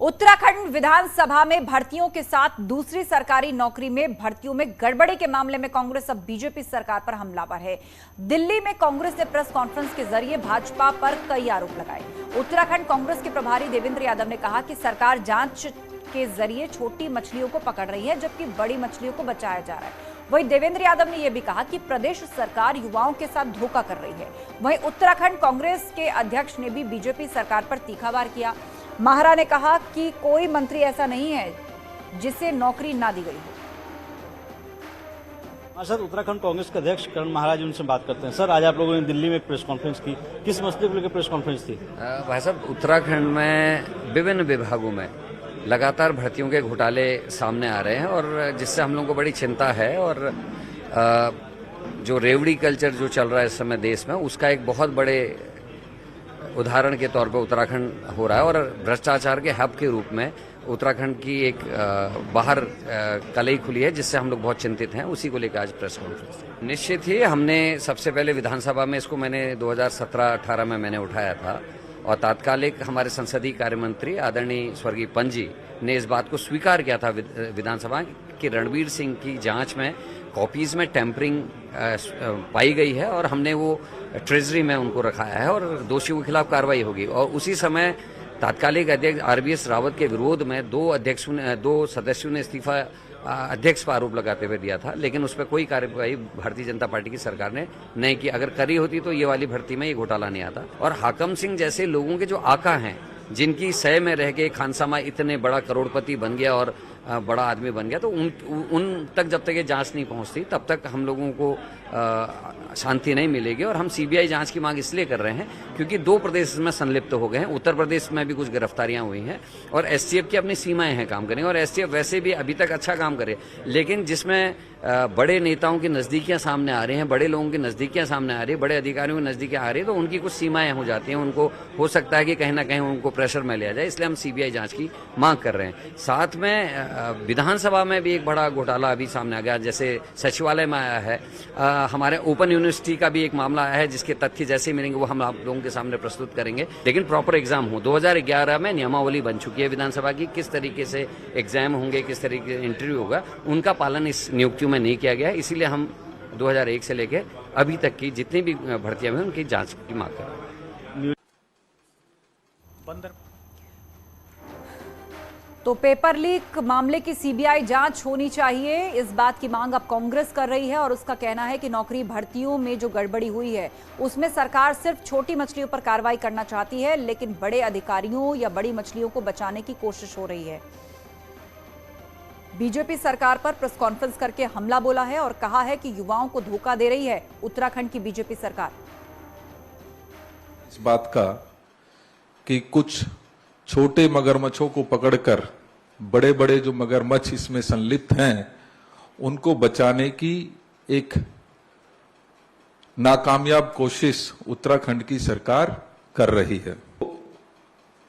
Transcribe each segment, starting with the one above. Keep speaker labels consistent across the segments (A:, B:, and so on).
A: उत्तराखंड विधानसभा में भर्तियों के साथ दूसरी सरकारी नौकरी में भर्तियों में गड़बड़ी के मामले में कांग्रेस अब बीजेपी सरकार पर हमलावर है। दिल्ली में कांग्रेस ने प्रेस कॉन्फ्रेंस के जरिए भाजपा पर कई आरोप लगाए। उत्तराखंड कांग्रेस के प्रभारी देवेंद्र यादव ने कहा कि सरकार जांच के जरिए छोटी मछलियों को पकड़ रही है, जबकि बड़ी मछलियों को बचाया जा रहा है। वहीं देवेंद्र यादव ने यह भी कहा कि प्रदेश सरकार युवाओं के साथ धोखा कर रही है। वहीं उत्तराखंड कांग्रेस के अध्यक्ष ने भी बीजेपी सरकार पर तीखा वार किया। महारा ने कहा कि कोई मंत्री ऐसा नहीं है जिसे नौकरी ना दी गई हो।
B: सर, उत्तराखंड कांग्रेस के अध्यक्ष करण महाराज उनसे बात करते हैं। सर, आज आप लोगों ने दिल्ली में एक प्रेस कॉन्फ्रेंस की, किस मसले को लेकर प्रेस कॉन्फ्रेंस थी?
C: भाई साहब, उत्तराखंड में विभिन्न विभागों में लगातार भर्तियों के घोटाले सामने आ रहे हैं और जिससे हम लोगों को बड़ी चिंता है। और जो रेवड़ी कल्चर जो चल रहा है इस समय देश में, उसका एक बहुत बड़े उदाहरण के तौर पर उत्तराखंड हो रहा है। और भ्रष्टाचार के हब के रूप में उत्तराखंड की एक बाहर कलई खुली है, जिससे हम लोग बहुत चिंतित हैं। उसी को लेकर आज प्रेस कॉन्फ्रेंस निश्चित ही हमने सबसे पहले विधानसभा में इसको मैंने 2017-18 में मैंने उठाया था और तात्कालिक हमारे संसदीय कार्य मंत्री आदरणीय स्वर्गीय पंत जी ने इस बात को स्वीकार किया था विधानसभा कि रणवीर सिंह की जांच में कॉपीज में टेम्परिंग पाई गई है और हमने वो ट्रेजरी में उनको रखाया है और दोषियों के खिलाफ कार्रवाई होगी। और उसी समय तात्कालिक अध्यक्ष RBS रावत के विरोध में दो सदस्यों ने इस्तीफा अध्यक्ष पर आरोप लगाते हुए दिया था, लेकिन उस पर कोई कार्रवाई भारतीय जनता पार्टी की सरकार ने नहीं की। अगर करी होती तो ये वाली भर्ती में ये घोटाला नहीं आता। और हाकम सिंह जैसे लोगों के जो आका हैं, जिनकी सह में रह के खानसामा इतने बड़ा करोड़पति बन गया और बड़ा आदमी बन गया, तो उन तक जब तक ये जांच नहीं पहुंचती तब तक हम लोगों को शांति नहीं मिलेगी। और हम CBI जांच की मांग इसलिए कर रहे हैं क्योंकि 2 प्रदेश में संलिप्त हो गए हैं। उत्तर प्रदेश में भी कुछ गिरफ्तारियां हुई हैं और STF की अपनी सीमाएं हैं काम करने, और STF वैसे भी अभी तक अच्छा काम करे, लेकिन जिसमें बड़े नेताओं की नजदीकियां सामने आ रही हैं, बड़े लोगों की नजदीकियां सामने आ रही है, बड़े अधिकारियों की नजदीकियां आ रही है, तो उनकी कुछ सीमाएं हो जाती हैं। उनको हो सकता है कि कहीं ना कहीं उनको प्रेशर में लिया जाए, इसलिए हम CBI जांच की मांग कर रहे हैं। साथ में विधानसभा में भी एक बड़ा घोटाला अभी सामने आ गया, जैसे सचिवालय में आया है। हमारे ओपन यूनिवर्सिटी का भी एक मामला आया है, जिसके तथ्य जैसे मिलेंगे वो हम आप लोगों के सामने प्रस्तुत करेंगे, लेकिन प्रॉपर एग्जाम हो। 2011 में नियमावली बन चुकी है विधानसभा की, किस तरीके से एग्जाम होंगे, किस तरीके से इंटरव्यू होगा, उनका पालन इस नियुक्तियों में नहीं किया गया है। इसीलिए हम 2001 से लेकर अभी तक की जितनी भी भर्तियां हुई उनकी जांच की मांग कर रहे हैं।
A: तो पेपर लीक मामले की CBI जांच होनी चाहिए, इस बात की मांग अब कांग्रेस कर रही है। और उसका कहना है कि नौकरी भर्तियों में जो गड़बड़ी हुई है उसमें सरकार सिर्फ छोटी मछलियों पर कार्रवाई करना चाहती है, लेकिन बड़े अधिकारियों या बड़ी मछलियों को बचाने की कोशिश हो रही है। बीजेपी सरकार पर प्रेस कॉन्फ्रेंस करके हमला बोला है और कहा है कि युवाओं को धोखा दे रही है उत्तराखंड की बीजेपी सरकार।
D: इस बात का कि कुछ छोटे मगरमच्छों को पकड़कर बड़े बड़े जो मगरमच्छ इसमें संलिप्त हैं उनको बचाने की एक नाकामयाब कोशिश उत्तराखंड की सरकार कर रही है।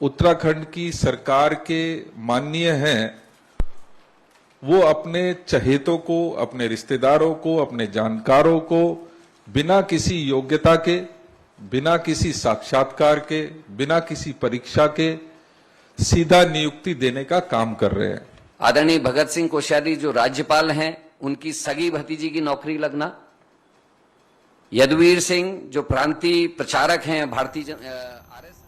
D: उत्तराखंड की सरकार के माननीय हैं, वो अपने चहेतों को, अपने रिश्तेदारों को, अपने जानकारों को बिना किसी योग्यता के, बिना किसी साक्षात्कार के, बिना किसी परीक्षा के सीधा नियुक्ति देने का काम कर रहे हैं।
C: आदरणीय भगत सिंह कोश्यारी जो राज्यपाल हैं, उनकी सगी भतीजी की नौकरी लगना, यदुवीर सिंह जो प्रांतीय प्रचारक हैं भारतीय RS